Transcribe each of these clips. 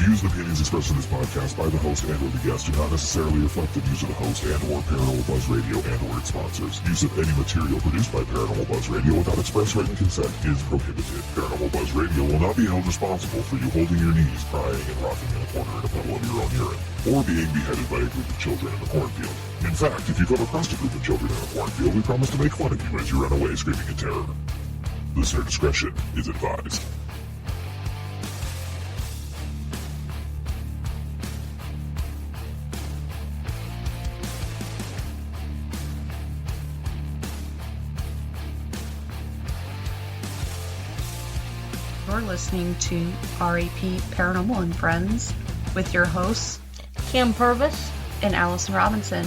views and opinions expressed in this podcast by the host and or the guest do not necessarily reflect the views of the host and or Paranormal Buzz Radio and or its sponsors. Use of any material produced by Paranormal Buzz Radio without express written consent is prohibited. Paranormal Buzz Radio will not be held responsible for you holding your knees, crying, and rocking in a corner in a puddle of your own urine, or being beheaded by a group of children in the cornfield. In fact, if you come across a group of children in a cornfield, we promise to make fun of you as you run away screaming in terror. Listener discretion is advised. You're listening to RAP Paranormal and Friends with your hosts, Kim Purvis and Allison Robinson.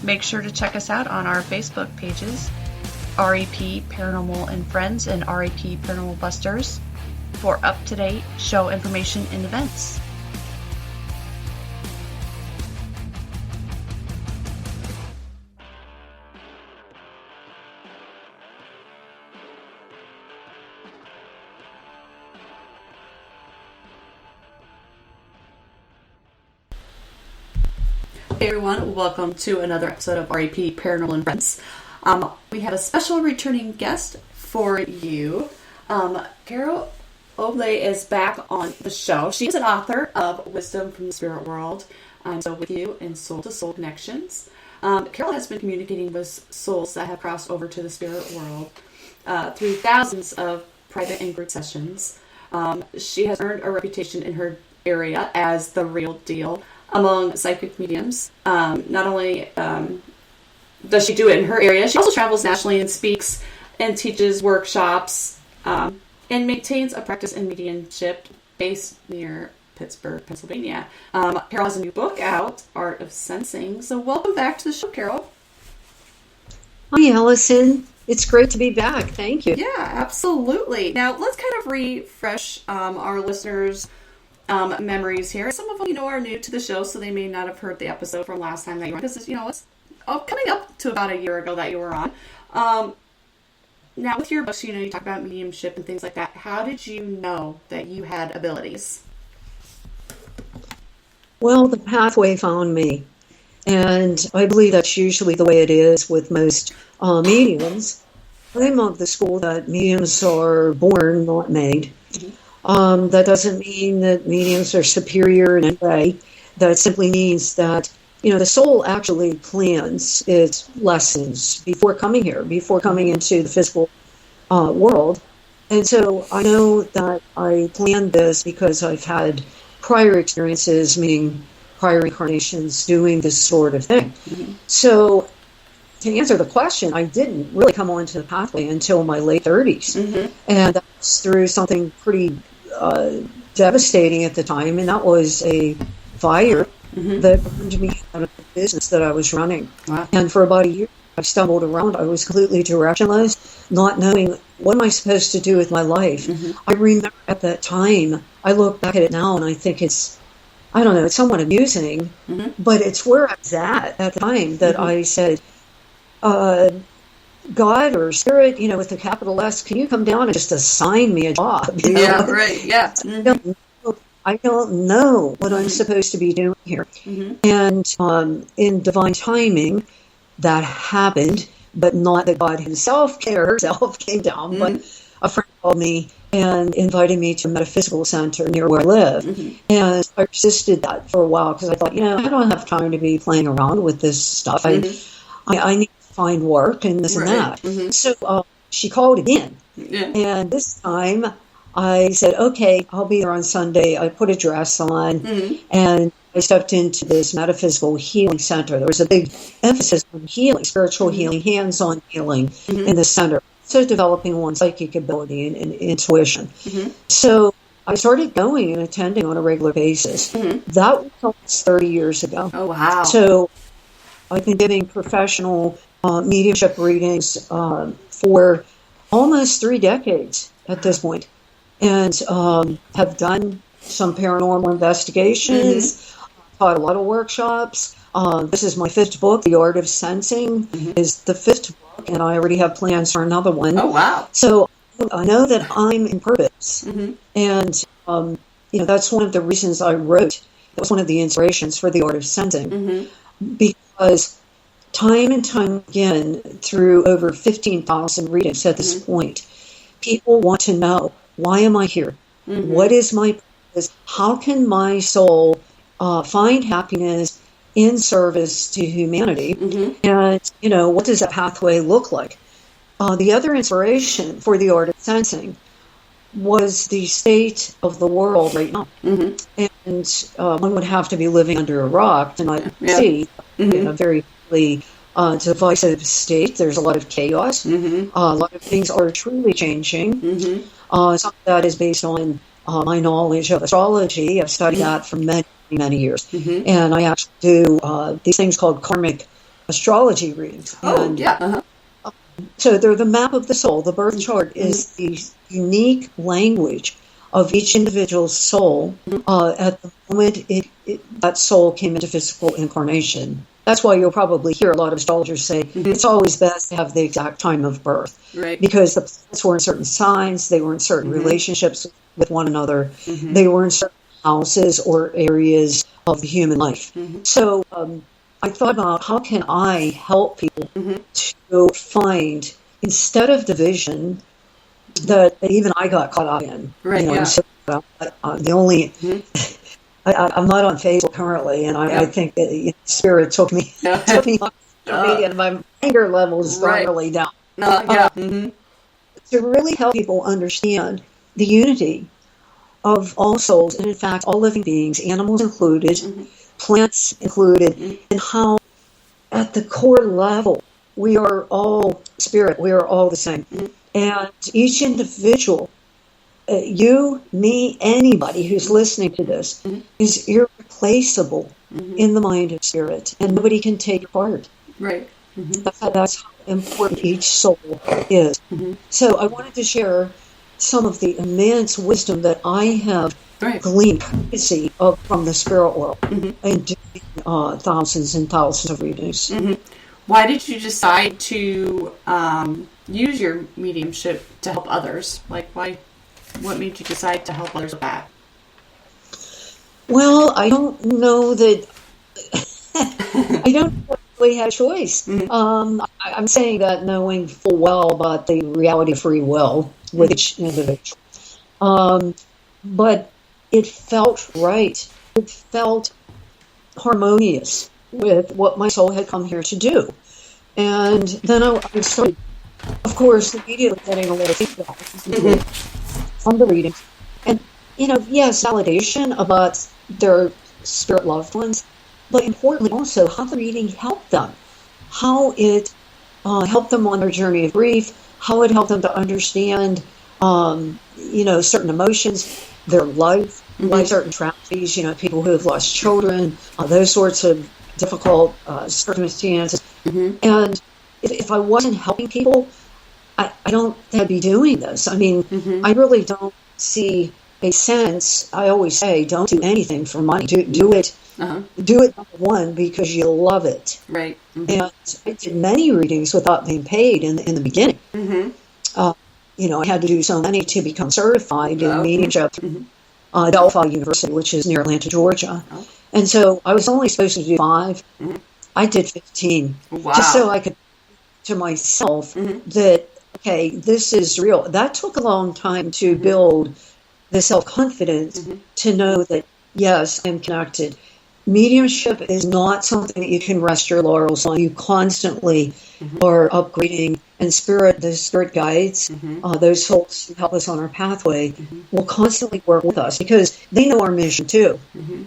Make sure to check us out on our Facebook pages, RAP Paranormal and Friends and RAP Paranormal Busters, for up-to-date show information and events. Hey everyone, welcome to another episode of RAP Paranormal and Friends. We have a special returning guest for you. Carole Obley is back on the show. She is an author of Wisdom from the Spirit World, So With You and Soul to Soul Connections. Carole has been communicating with souls that have crossed over to the spirit world through thousands of private and group sessions. She has earned a reputation in her area as the real deal among psychic mediums. Not only does she do it in her area, she also travels nationally and speaks and teaches workshops and maintains a practice in mediumship based near Pittsburgh, Pennsylvania. Carole has a new book out, Art of Sensing. So welcome back to the show, Carole. Hi, Allison. It's great to be back. Thank you. Yeah, absolutely. Now, let's kind of refresh our listeners' memories here. Some of them, are new to the show, so they may not have heard the episode from last time that you were on, because, it's coming up to about a year ago that you were on. Now, with your books, you talk about mediumship and things like that. How did you know that you had abilities? Well, the pathway found me, and I believe that's usually the way it is with most mediums. I'm of the school that mediums are born, not made. Mm-hmm. That doesn't mean that mediums are superior in any way. That simply means that, the soul actually plans its lessons before coming here, before coming into the physical world. And so I know that I planned this because I've had prior experiences, meaning prior incarnations, doing this sort of thing. Mm-hmm. So to answer the question, I didn't really come onto the pathway until my late 30s. Mm-hmm. And that's through something pretty devastating at the time, and that was a fire that burned me out of the business that I was running. Wow. And for about a year, I stumbled around. I was completely directionless, not knowing what am I supposed to do with my life. Mm-hmm. I remember at that time, I look back at it now and I think it's somewhat amusing, but it's where I was at the time that I said, God or Spirit, with a capital S, can you come down and just assign me a job? Yeah, right, yeah. Mm-hmm. I don't know what I'm supposed to be doing here. Mm-hmm. And in divine timing, that happened, but not that God himself or herself came down, but a friend called me and invited me to a metaphysical center near where I live. Mm-hmm. And I resisted that for a while because I thought, I don't have time to be playing around with this stuff. Mm-hmm. I need to find work and this and that. Mm-hmm. So she called again. Yeah. And this time I said, okay, I'll be there on Sunday. I put a dress on and I stepped into this metaphysical healing center. There was a big emphasis on healing, spiritual healing, hands-on healing in the center. So developing one's psychic ability and intuition. Mm-hmm. So I started going and attending on a regular basis. That was almost 30 years ago. Oh, wow. So I've been giving professional mediumship readings for almost 3 decades at this point, and have done some paranormal investigations, taught a lot of workshops. This is my 5th book. The Art of Sensing is the 5th book, and I already have plans for another one. Oh, wow. So I know that I'm in purpose, and that's one of the reasons I wrote. That was one of the inspirations for The Art of Sensing, because time and time again, through over 15,000 readings at this point, people want to know, why am I here? What is my purpose? How can my soul find happiness in service to humanity? And, what does that pathway look like? The other inspiration for The Art of Sensing was the state of the world right now. And one would have to be living under a rock to not see in a very divisive state. There's a lot of chaos. A lot of things are truly changing. Some of that is based on my knowledge of astrology. I've studied that for many, many years. And I actually do these things called karmic astrology readings. So they're the map of the soul. The birth chart is the unique language of each individual's soul at the moment that soul came into physical incarnation. That's why you'll probably hear a lot of astrologers say it's always best to have the exact time of birth. Right. Because the planets were in certain signs, they were in certain relationships with one another, they were in certain houses or areas of the human life. So I thought about, how can I help people to find, instead of division that even I got caught up in. Right. So, the only I'm not on Facebook currently, and I think that Spirit took me off and my anger levels gone really down. To really help people understand the unity of all souls, and in fact all living beings, animals included, plants included, and how at the core level we are all spirit, we are all the same. And each individual, you, me, anybody who's listening to this, is irreplaceable in the mind of spirit, and nobody can take your part. Right. That's how important each soul is. So I wanted to share some of the immense wisdom that I have gleaned courtesy of from the spirit world and doing thousands and thousands of readings. Why did you decide to use your mediumship to help others? What made you decide to help others with that? Well, I don't know that I don't really have a choice. I'm saying that knowing full well about the reality of free will with each individual. But it felt right. It felt harmonious with what my soul had come here to do. And then I started, of course, immediately getting a lot of feedback from the readings. And, yes, validation about their spirit loved ones, but importantly also how the reading helped them, how it helped them on their journey of grief, how it helped them to understand, certain emotions, their life certain tragedies, people who have lost children, those sorts of difficult circumstances. And if I wasn't helping people, I don't think I'd be doing this. I mean, I really don't see a sense. I always say, don't do anything for money. Do it. Do it, number one, because you love it. Right. And I did many readings without being paid in the beginning. I had to do so many to become certified in mediumship through Delphi University, which is near Atlanta, Georgia. And so I was only supposed to do 5. I did 15. Just so I could to myself that, okay, this is real. That took a long time to build the self-confidence to know that, yes, I'm connected. Mediumship is not something that you can rest your laurels on. You constantly are upgrading, and the spirit guides, those folks who help us on our pathway, will constantly work with us because they know our mission too.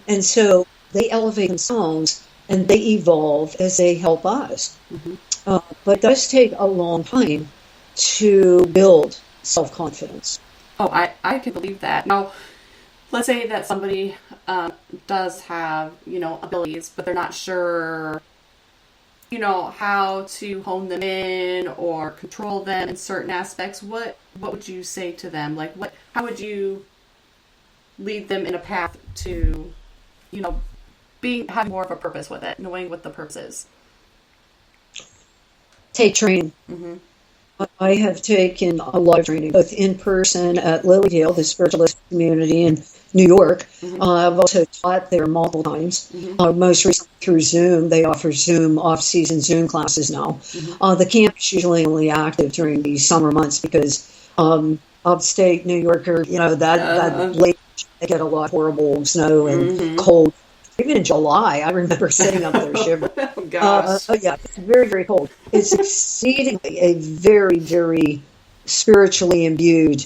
And so they elevate themselves and they evolve as they help us. But it does take a long time to build self-confidence. Oh, I can believe that. Now, let's say that somebody does have, abilities, but they're not sure, how to hone them in or control them in certain aspects. What would you say to them? Like, how would you lead them in a path to, having more of a purpose with it, knowing what the purpose is? Take training. Mm-hmm. I have taken a lot of training, both in person at Lilydale, the spiritualist community in New York. Mm-hmm. I've also taught there multiple times. Mm-hmm. Most recently through Zoom. They offer Zoom, off-season Zoom classes now. Mm-hmm. The camp is usually only active during the summer months because upstate New Yorker, that late they get a lot of horrible snow and cold. Even in July, I remember sitting up there shivering. Oh, gosh. Yeah, it's very, very cold. It's exceedingly a very, very spiritually imbued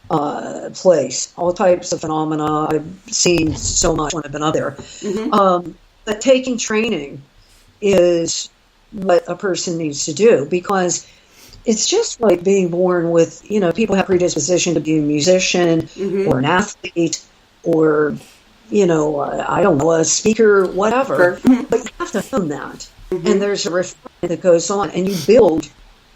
place. All types of phenomena. I've seen so much when I've been up there. Mm-hmm. But taking training is what a person needs to do, because it's just like being born with, people have predisposition to be a musician or an athlete or I don't know, a speaker, whatever. But you have to hone that. And there's a refinement that goes on, and you build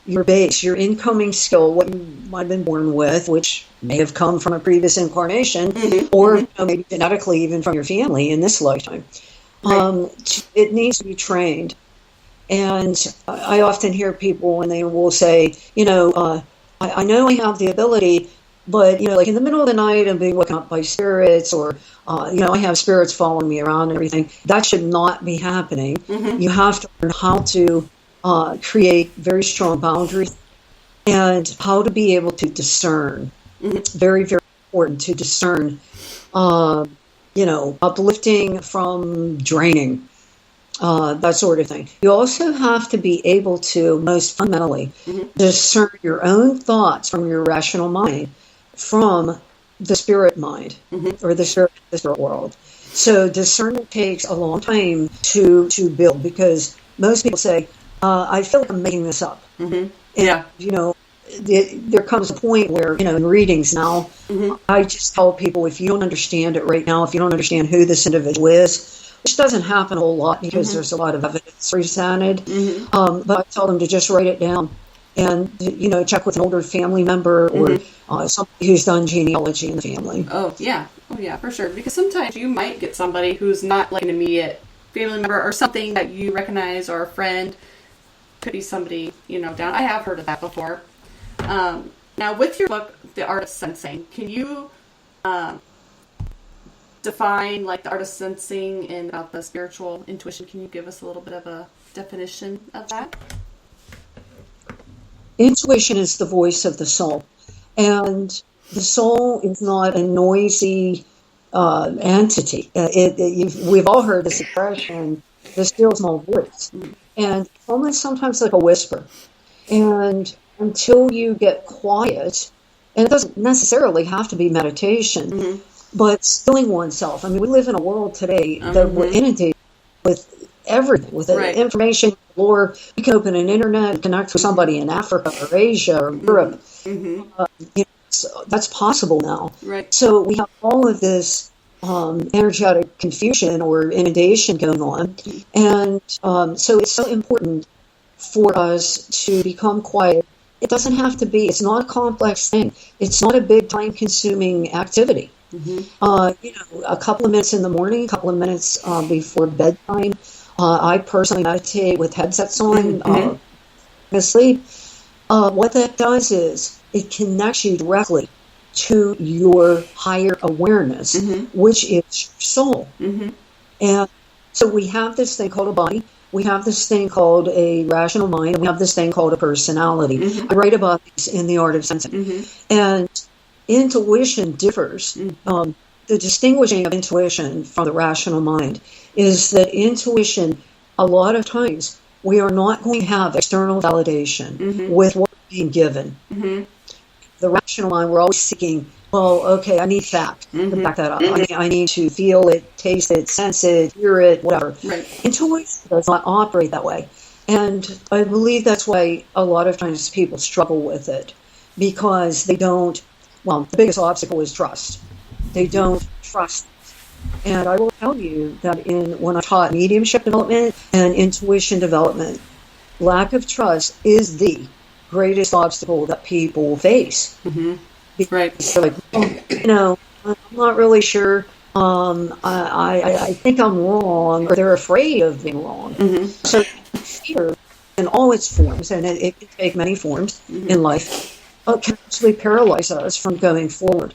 your base, your incoming skill, what you might have been born with, which may have come from a previous incarnation, or maybe genetically even from your family in this lifetime. It needs to be trained. And I often hear people when they will say, I know I have the ability, but, like in the middle of the night, I'm being woken up by spirits, or, I have spirits following me around and everything. That should not be happening. You have to learn how to create very strong boundaries and how to be able to discern. It's very, very important to discern, uplifting from draining, that sort of thing. You also have to be able to, most fundamentally, discern your own thoughts from your rational mind from the spirit mind or the spirit world. So discernment takes a long time to build, because most people say, I feel like I'm making this up. And, there comes a point where, in readings now, I just tell people, if you don't understand it right now, if you don't understand who this individual is, which doesn't happen a whole lot because there's a lot of evidence presented, but I tell them to just write it down and, check with an older family member or somebody who's done genealogy in the family. Oh, yeah, for sure. Because sometimes you might get somebody who's not like an immediate family member or something that you recognize, or a friend. Could be somebody, down. I have heard of that before. Now, with your book, The Art of Sensing, can you define like the art of sensing and about the spiritual intuition? Can you give us a little bit of a definition of that? Intuition is the voice of the soul, and the soul is not a noisy entity. We've all heard this expression, the still small voice, and almost sometimes like a whisper. And until you get quiet, and it doesn't necessarily have to be meditation, but stilling oneself. I mean, we live in a world today that we're inundated with everything, with information galore. You can open an internet, connect with somebody in Africa or Asia or Europe. So that's possible now. Right. So we have all of this energetic confusion or inundation going on. And so it's so important for us to become quiet. It doesn't have to be, it's not a complex thing. It's not a big time-consuming activity. A couple of minutes in the morning, a couple of minutes before bedtime. I personally meditate with headsets on, asleep. What that does is it connects you directly to your higher awareness, which is your soul. And so we have this thing called a body. We have this thing called a rational mind. And we have this thing called a personality. I write about these in The Art of Sensing. And intuition differs. The distinguishing of intuition from the rational mind is that intuition, a lot of times, we are not going to have external validation with what we're being given. The rational mind, we're always seeking, well, okay, I need fact to back that up. I need to feel it, taste it, sense it, hear it, whatever. Intuition does not operate that way. And I believe that's why a lot of times people struggle with it, because they don't, well, the biggest obstacle is trust. They don't trust. And I will tell you that when I taught mediumship development and intuition development, lack of trust is the greatest obstacle that people face. Mm-hmm. Right. They're like, I'm not really sure. I think I'm wrong, or they're afraid of being wrong. Mm-hmm. So fear in all its forms, and it can take many forms in life, can actually paralyze us from going forward.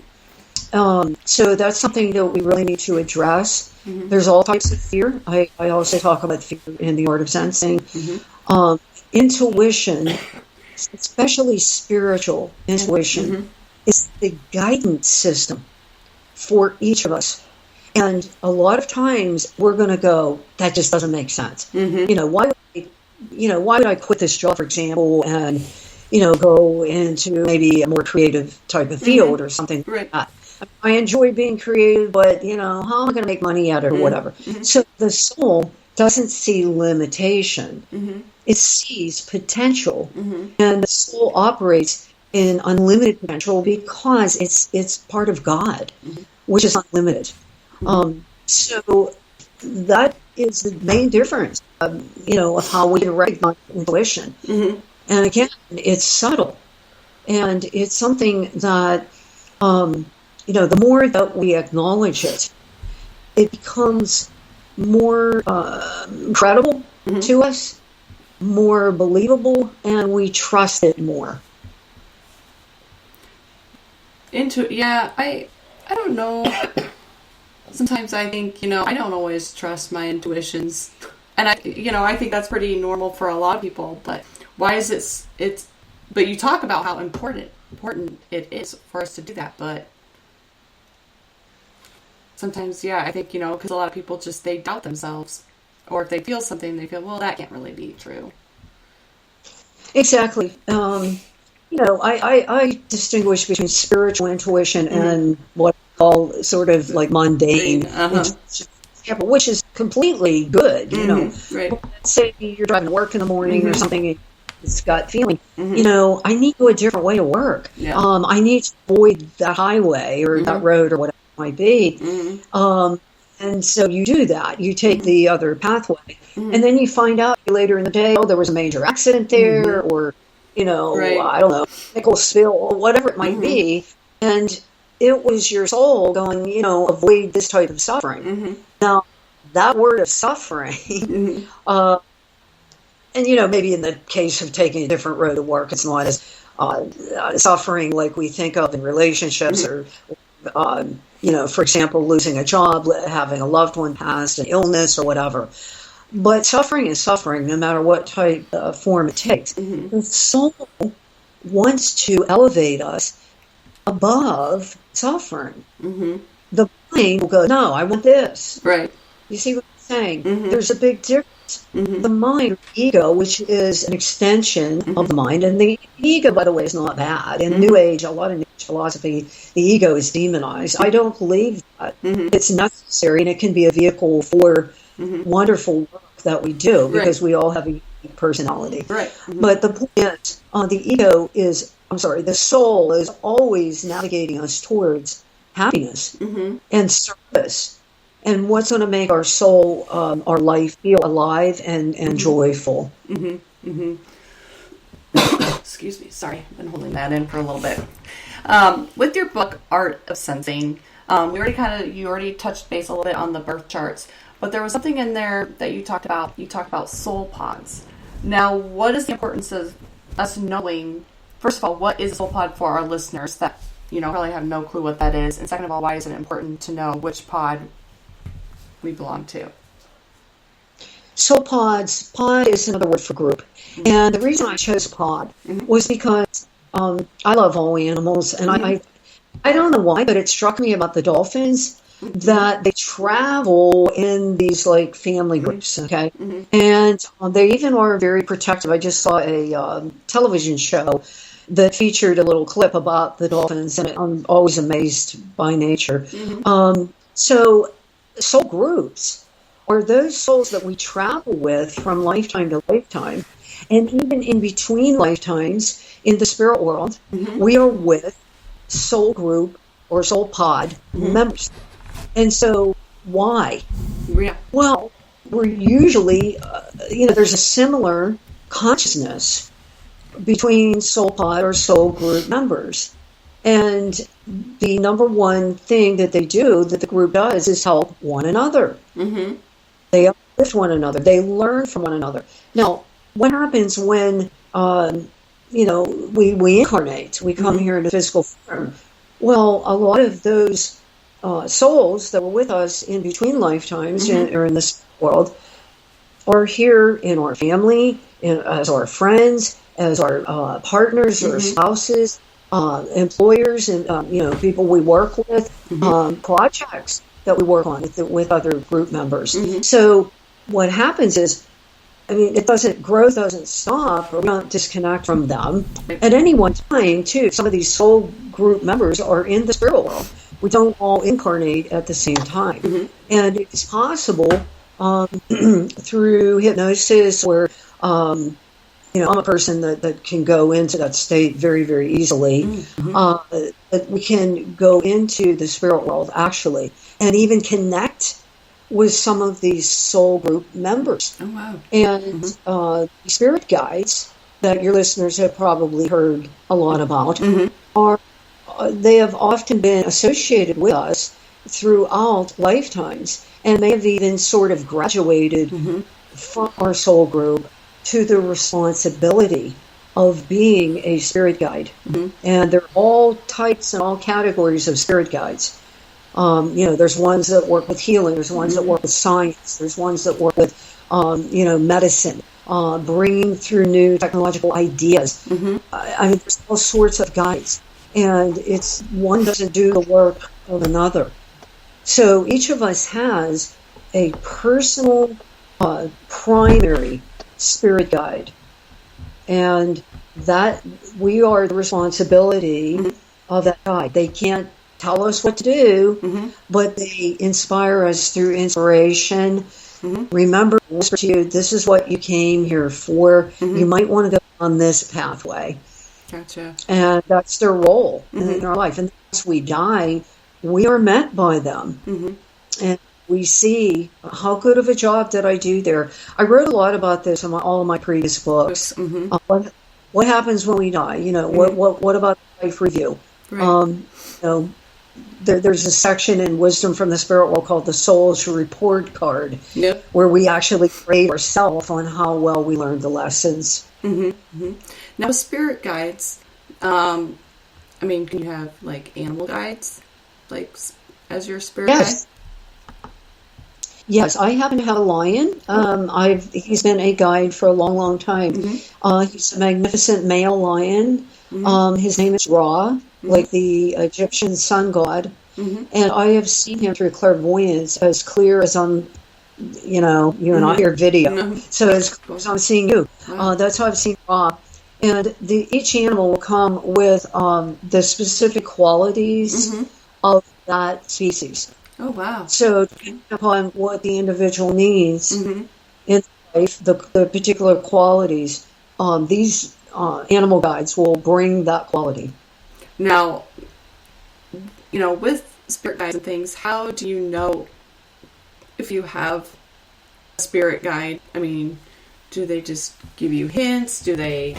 So that's something that we really need to address. Mm-hmm. There's all types of fear. I also talk about fear in the art of sensing. Mm-hmm. Intuition, especially spiritual intuition, is the guidance system for each of us. And a lot of times we're going to go, that just doesn't make sense. Mm-hmm. Why would I quit this job, for example, and go into maybe a more creative type of field or something like that? I enjoy being creative, but how am I going to make money at it or whatever? Mm-hmm. So the soul doesn't see limitation; it sees potential, and the soul operates in unlimited potential because it's part of God, which is unlimited. So that is the main difference, of how we recognize intuition. Mm-hmm. And again, it's subtle, and it's something that, the more that we acknowledge it, it becomes more credible to us, more believable, and we trust it more. I don't know. Sometimes I think, I don't always trust my intuitions. And I think that's pretty normal for a lot of people, but why is but you talk about how important it is for us to do that, but sometimes, I think, because a lot of people they doubt themselves, or if they feel something, they feel, well, that can't really be true. Exactly. I distinguish between spiritual intuition and what I call sort of like mundane intuition, which is completely good. Right. Let's say you're driving to work in the morning or something, it's gut feeling. I need to go a different way to work. Yeah. I need to avoid that highway or that road or whatever it might be. And so you do that. You take the other pathway, and then you find out later in the day, there was a major accident there, or I don't know, nickel spill, or whatever it might be, and it was your soul going, avoid this type of suffering. Now, that word of suffering, and maybe in the case of taking a different road to work, it's not as suffering like we think of in relationships, or for example, losing a job, having a loved one pass, an illness, or whatever. But suffering is suffering, no matter what type of form it takes. The soul wants to elevate us above suffering. The mind will go, no, I want this. Right. You see what I'm saying? There's a big difference. The mind, or ego, which is an extension of the mind, and the ego, by the way, is not bad. In New Age, a lot of New Age philosophy, the ego is demonized. I don't believe that. It's necessary, and it can be a vehicle for wonderful work that we do, because we all have a unique personality. Right. But the point is, the soul is always navigating us towards happiness and service. And what's going to make our soul, our life, feel alive and joyful. Excuse me. Sorry. I've been holding that in for a little bit. With your book, Art of Sensing, you already touched base a little bit on the birth charts, but there was something in there that you talked about. You talked about soul pods. Now, what is the importance of us knowing, first of all, what is a soul pod for our listeners that, probably have no clue what that is? And second of all, why is it important to know which pod we belong to? Soul pods. Pod is another word for group. And the reason I chose pod was because I love all animals, and I don't know why, but it struck me about the dolphins that they travel in these like family groups, okay? And they even are very protective. I just saw a television show that featured a little clip about the dolphins, and I'm always amazed by nature. So soul groups are those souls that we travel with from lifetime to lifetime. And even in between lifetimes in the spirit world, we are with soul group or soul pod members. And so why? Yeah. Well, we're usually, there's a similar consciousness between soul pod or soul group members. And the number one thing that they do, that the group does, is help one another. Mm-hmm. They uplift one another. They learn from one another. Now, what happens when, we incarnate, we come here in a physical form? Well, a lot of those souls that were with us in between lifetimes or in this world are here in our family, as our friends, as our partners or spouses, employers, and people we work with, projects that we work on with other group members. So what happens is, growth doesn't stop, or we don't disconnect from them. At any one time, too, some of these soul group members are in the spirit world. We don't all incarnate at the same time. And it's possible through hypnosis, or I'm a person that can go into that state very, very easily, that we can go into the spirit world, actually, and even connect with some of these soul group members. Oh, wow. And the spirit guides that your listeners have probably heard a lot about they have often been associated with us throughout lifetimes, and may have even sort of graduated from our soul group to the responsibility of being a spirit guide. And there are all types and all categories of spirit guides. There's ones that work with healing, there's ones that work with science, there's ones that work with, medicine, bringing through new technological ideas. There's all sorts of guides, and it's one doesn't do the work of another. So each of us has a personal, primary spirit guide, and that we are the responsibility of that guide. They can't tell us what to do, but they inspire us through inspiration. Remember, whisper to you, this is what you came here for. You might want to go on this pathway. Gotcha. And that's their role in our life. And once we die, we are met by them. And we see, how good of a job did I do there? I wrote a lot about this in all of my previous books. What happens when we die? What about life review? Right. There's a section in Wisdom from the Spirit World called the Soul's Report Card, where we actually grade ourselves on how well we learned the lessons. Now, spirit guides, can you have like animal guides, like as your spirit guide? Yes, I happen to have a lion. He's been a guide for a long, long time. He's a magnificent male lion. His name is Ra, like the Egyptian sun god. And I have seen him through clairvoyance as clear as you and I hear video. So as clear as I'm seeing you. That's how I've seen Ra. And each animal will come with the specific qualities of that species. Oh, wow. So depending upon what the individual needs in life, the particular qualities, these animal guides will bring that quality. Now, with spirit guides and things, how do you know if you have a spirit guide? Do they just give you hints? Do they,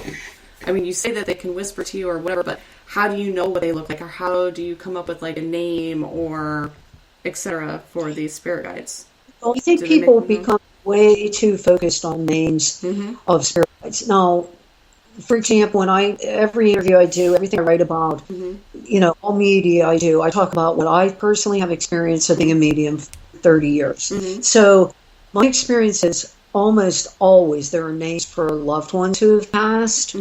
you say that they can whisper to you or whatever, but how do you know what they look like? Or how do you come up with like a name or etc. for these spirit guides? Well, I think people become way too focused on names of spirit guides. Now, for example, every interview I do, everything I write about, all media I do, I talk about what I personally have experienced of being a medium for 30 years. So my experience is almost always there are names for loved ones who have passed,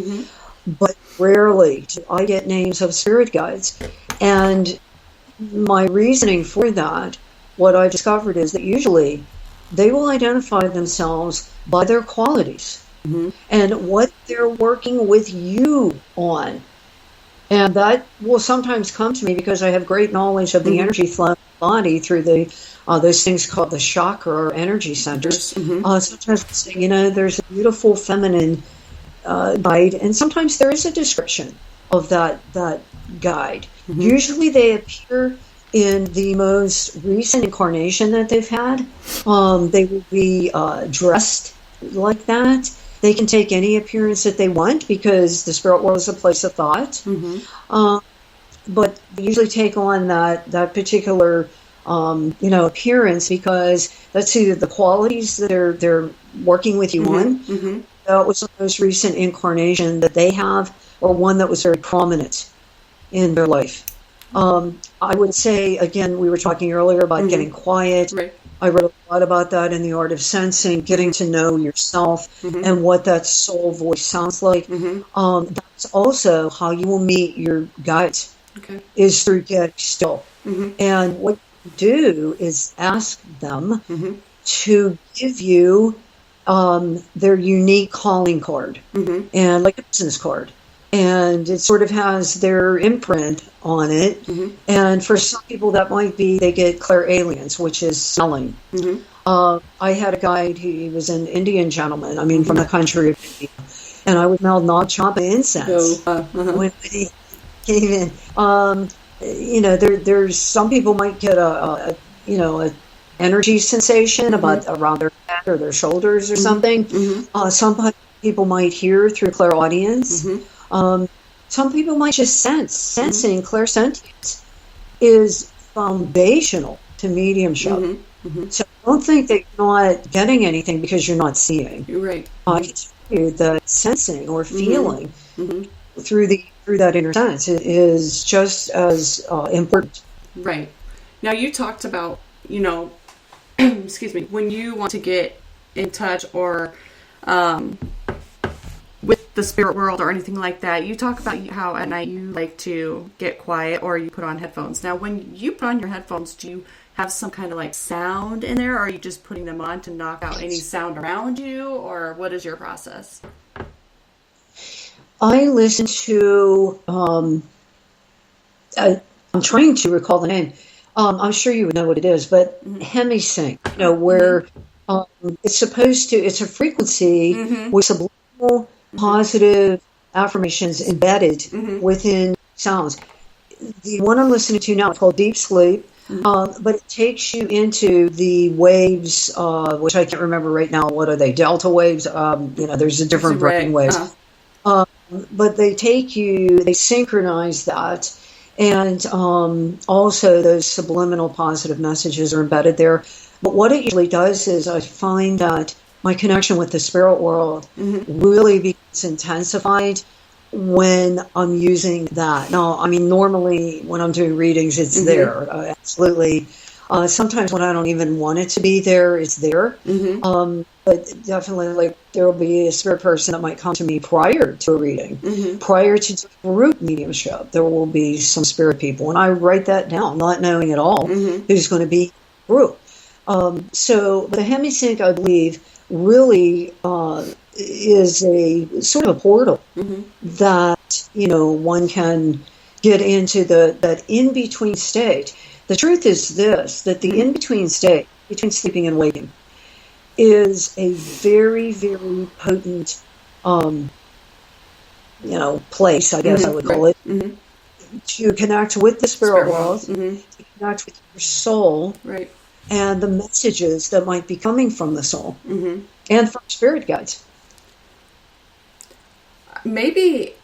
but rarely do I get names of spirit guides. And my reasoning for that, what I discovered is that usually they will identify themselves by their qualities and what they're working with you on. And that will sometimes come to me because I have great knowledge of the energy flow of the body through those things called the chakra or energy centers. Sometimes I say, there's a beautiful feminine guide, and sometimes there is a description of that guide. Usually they appear in the most recent incarnation that they've had, they will be dressed like that. They can take any appearance that they want because the spirit world is a place of thought. But they usually take on that particular appearance because that's either the qualities that they're working with you on. That was the most recent incarnation that they have, or one that was very prominent in their life. I would say, again, we were talking earlier about getting quiet. Right. I read a lot about that in The Art of Sensing, getting to know yourself and what that soul voice sounds like. That's also how you will meet your guides, is through getting still. And what you do is ask them to give you their unique calling card, and like a business card. And it sort of has their imprint on it. And for some people that might be, they get clairalience, which is smelling. I had a guide, he was an Indian gentleman, from the country of India. And I would smell knob chop incense when he came in. There's some people might get a energy sensation around their head or their shoulders or something. Some people might hear through clairaudience. Some people might just sense. Sensing, clairsentience is foundational to mediumship. So don't think that you're not getting anything because you're not seeing. You're right. I can tell you that sensing or feeling through that inner sense is just as important. Right. Now you talked about, excuse me, when you want to get in touch or with the spirit world or anything like that, you talk about how at night you like to get quiet or you put on headphones. Now, when you put on your headphones, do you have some kind of like sound in there, or are you just putting them on to knock out any sound around you, or what is your process? I listen to, I'm trying to recall the name. I'm sure you would know what it is, but hemisync, where it's a frequency with subliminal positive affirmations embedded within sounds. The one I'm listening to now is called Deep Sleep, but it takes you into the waves, which I can't remember right now. What are they? Delta waves? There's a different brain waves. But they synchronize that. And also those subliminal positive messages are embedded there. But what it usually does is I find that my connection with the spirit world really becomes intensified when I'm using that. Now, normally when I'm doing readings, it's there, absolutely. Sometimes when I don't even want it to be there, it's there. But definitely, there will be a spirit person that might come to me prior to a reading. Prior to group mediumship, there will be some spirit people. And I write that down, not knowing at all who's going to be group. So the hemisync, I believe, really is a sort of a portal that, one can get into that in-between state. The truth is this, that the in-between state, between sleeping and waking, is a very, very potent, place, I guess I would call it, to connect with the spirit world, to connect with your soul, and the messages that might be coming from the soul, and from spirit guides. Maybe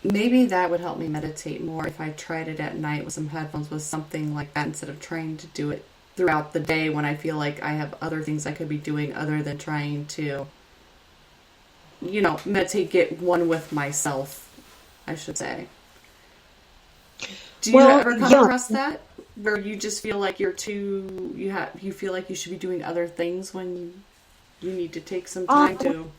that would help me meditate more if I tried it at night with some headphones, with something like that, instead of trying to do it throughout the day when I feel like I have other things I could be doing other than trying to, meditate, get one with myself, I should say. Do you ever come across that? Where you just feel like you feel like you should be doing other things when you need to take some time to...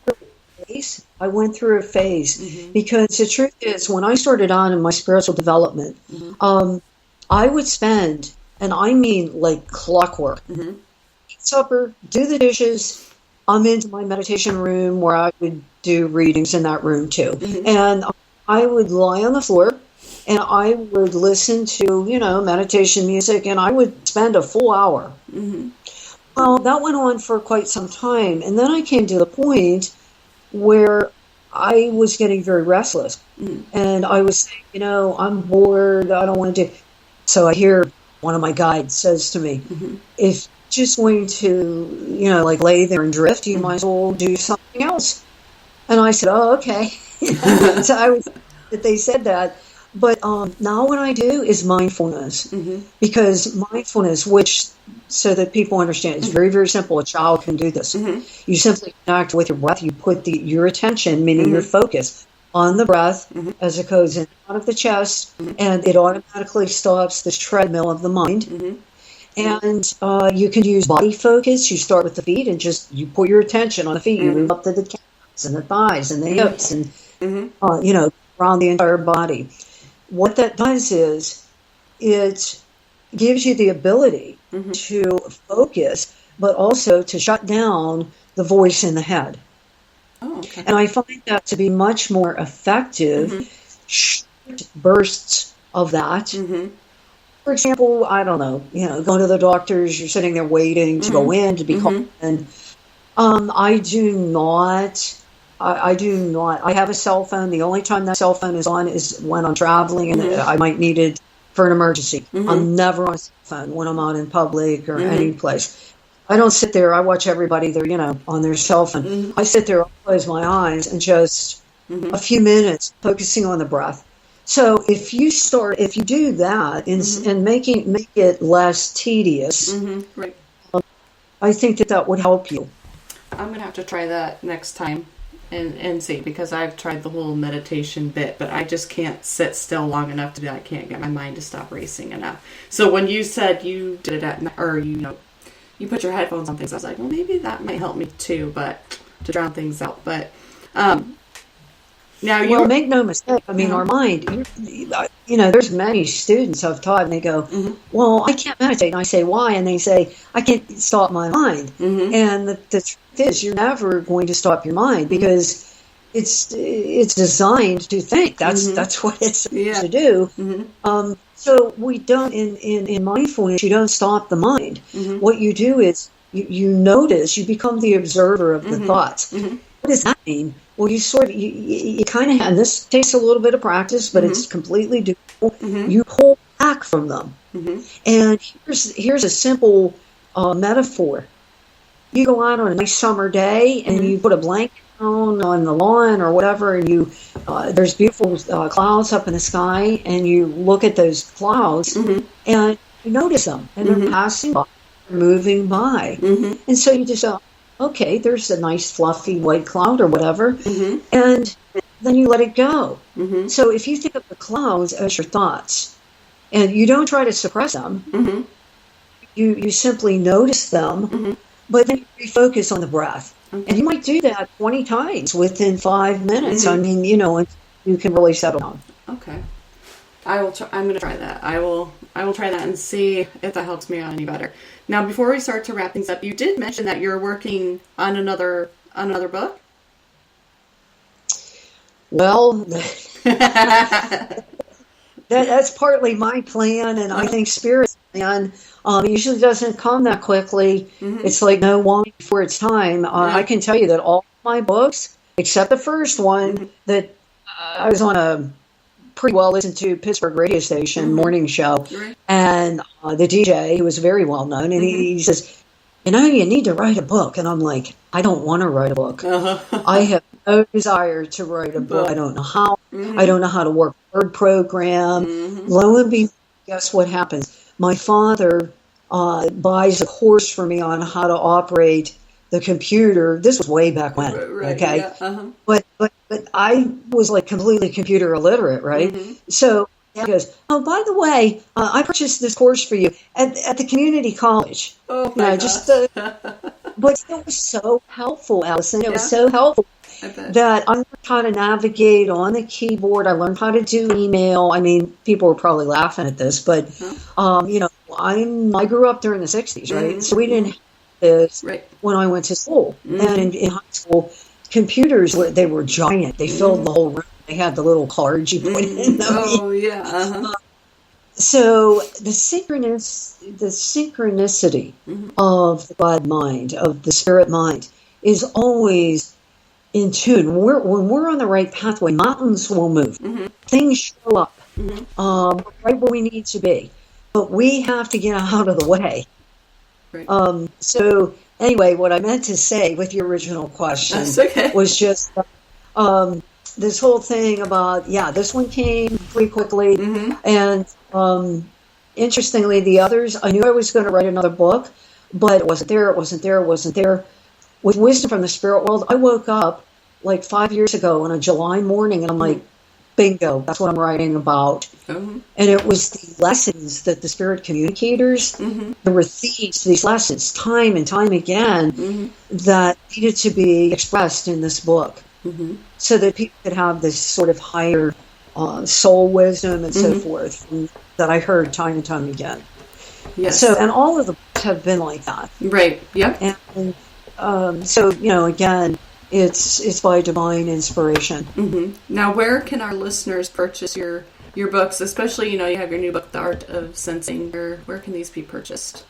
I went through a phase because the truth is, when I started on in my spiritual development, I would spend, and I mean like clockwork, eat supper, do the dishes. I'm into my meditation room where I would do readings in that room too. And I would lie on the floor and I would listen to, meditation music, and I would spend a full hour. Well, that went on for quite some time. And then I came to the point where I was getting very restless. And I was saying, I'm bored, I don't want to do. So I hear one of my guides says to me, if you're just going to, like lay there and drift, you might as well do something else. And I said, oh, okay. So I was that they said that. But now what I do is mindfulness, because mindfulness, which, so that people understand, it's very, very simple. A child can do this. You simply connect with your breath. You put your attention, meaning your focus, on the breath as it goes in and out of the chest, and it automatically stops this treadmill of the mind. And you can use body focus. You start with the feet and just you put your attention on the feet. You move up to the calves and the thighs and the hips and, around the entire body. What that does is it gives you the ability to focus, but also to shut down the voice in the head. Oh, okay. And I find that to be much more effective, short bursts of that. For example, I don't know, going to the doctors, you're sitting there waiting to go in, to be called in. I do not. I have a cell phone. The only time that cell phone is on is when I'm traveling and I might need it for an emergency. I'm never on a cell phone when I'm out in public or any place. I don't sit there. I watch everybody there, on their cell phone. I sit there, I'll close my eyes and just a few minutes focusing on the breath. So if you do that and make it less tedious, Right. I think that would help you. I'm going to have to try that next time and see, because I've tried the whole meditation bit, but I just can't sit still long enough to be, I can't get my mind to stop racing enough. So when you said you did it at night, or, you put your headphones on things, I was like, well, maybe that might help me too, but to drown things out. But now well, make no mistake. I mean, our mind, there's many students I've taught and they go, well, I can't meditate. And I say, why? And they say, I can't stop my mind. And the truth is, you're never going to stop your mind because it's designed to think. That's what it's supposed to do. So we don't, in mindfulness, you don't stop the mind. What you do is you notice, you become the observer of the thoughts. What does that mean? Well, you kind of, and this takes a little bit of practice, but it's completely doable. You pull back from them. And here's a simple metaphor. You go out on a nice summer day and you put a blanket on the lawn or whatever, and there's beautiful clouds up in the sky, and you look at those clouds and you notice them, and they're passing by, they're moving by. And so you just go, okay, there's a nice fluffy white cloud or whatever, and then you let it go. So if you think of the clouds as your thoughts, and you don't try to suppress them, you simply notice them, but then you refocus on the breath. And you might do that 20 times within 5 minutes. I mean, and you can really settle down. Okay. I will. I'm going to try that. I will try that and see if that helps me out any better. Now, before we start to wrap things up, you did mention that you're working on another book. Well, that's partly my plan, and I think Spirit's plan. It usually doesn't come that quickly. It's like no wine before it's time. I can tell you that all my books, except the first one, that I was on a pretty well listened to Pittsburgh radio station morning show, and the DJ, who was very well known, and he says, you need to write a book. And I'm like, I don't want to write a book. I have no desire to write a book. I don't know how. I don't know how to work a word program. Lo and behold, guess what happens? My father buys a course for me on how to operate the computer. This was way back when, okay? Yeah, But I was like completely computer illiterate, right? So Dad goes, oh, by the way, I purchased this course for you at the community college. Oh, my gosh. But it was so helpful, Allison. It was so helpful that I learned how to navigate on the keyboard. I learned how to do email. I mean, people were probably laughing at this, but, I grew up during the 60s, right? So we didn't have this when I went to school. And in high school, computers, they were giant. They filled the whole room. They had the little cards you put in them. Oh, yeah. So the synchronicity of the God mind, of the spirit mind, is always in tune. When we're on the right pathway, mountains will move. Things show up right where we need to be. but we have to get out of the way. Right. So anyway, what I meant to say with your original question That's okay. was just this whole thing about, this one came pretty quickly. And interestingly, the others, I knew I was going to write another book, but it wasn't there. With Wisdom from the Spirit World, I woke up like 5 years ago on a July morning, and I'm like, bingo, that's what I'm writing about. And it was the lessons that the spirit communicators, there were these lessons time and time again that needed to be expressed in this book so that people could have this sort of higher soul wisdom and so forth, and that I heard time and time again. Yes. So, and all of the books have been like that. Right. Yep. And so, again, it's by divine inspiration. Now, where can our listeners purchase your books? Especially, you have your new book, The Art of Sensing. Where can these be purchased?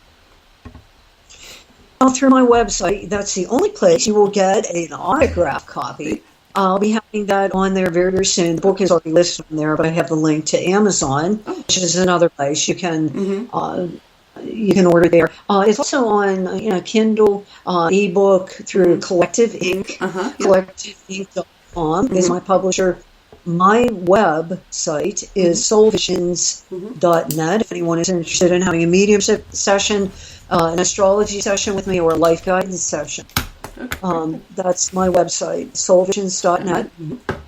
Through my website. That's the only place you will get an autographed copy. I'll be having that on there very, very soon. The book is already listed on there, but I have the link to Amazon, which is another place you can order there. It's also on Kindle, ebook through Collective Ink. CollectiveInk.com is my publisher. My website is soulvisions.net. If anyone is interested in having a mediumship session, an astrology session with me, or a life guidance session, that's my website, soulvisions.net.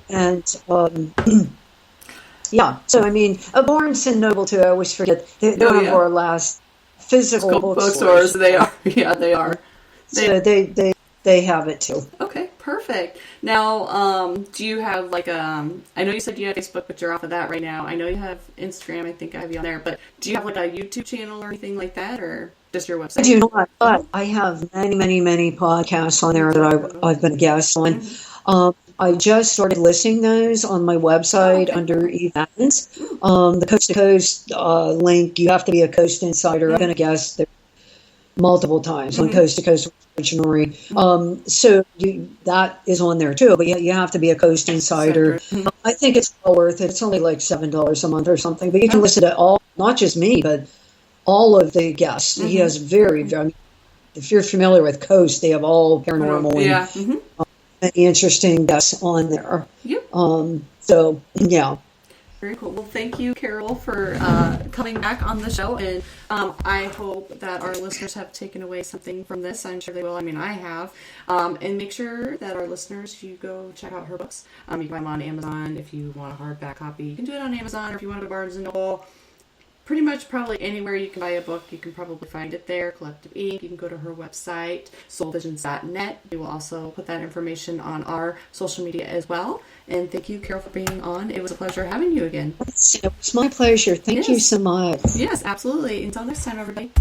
And so I mean, Barnes and Noble too. I always forget they're one of our last physical bookstores. They are. Yeah, they are. So they have it too. Okay, perfect. Now, do you have like I know you said you have Facebook, but you're off of that right now. I know you have Instagram. I think I have you on there. But do you have like a YouTube channel or anything like that, or just your website? I do not, but I have many podcasts on there that I've been a guest on. I just started listing those on my website under events. The Coast to Coast link, you have to be a Coast Insider. I've been a guest there multiple times on Coast to Coast originally. So that is on there too, but you have to be a Coast Insider. I think it's well worth it. It's only like $7 a month or something, but you can listen to all, not just me, but all of the guests. He has if you're familiar with Coast, they have all paranormal and many interesting guests on there. So, yeah. Very cool. Well, thank you, Carole, for coming back on the show. And I hope that our listeners have taken away something from this. I'm sure they will. I mean, I have. And make sure that our listeners, you go check out her books. You can buy them on Amazon. If you want a hardback copy, you can do it on Amazon. Or if you want to go to Barnes & Noble, pretty much probably anywhere you can buy a book, you can probably find it there. Collective Ink. You can go to her website, soulvisions.net. We will also put that information on our social media as well. And thank you, Carole, for being on. It was a pleasure having you again. It was my pleasure. Thank you so much. Yes, absolutely. Until next time, everybody.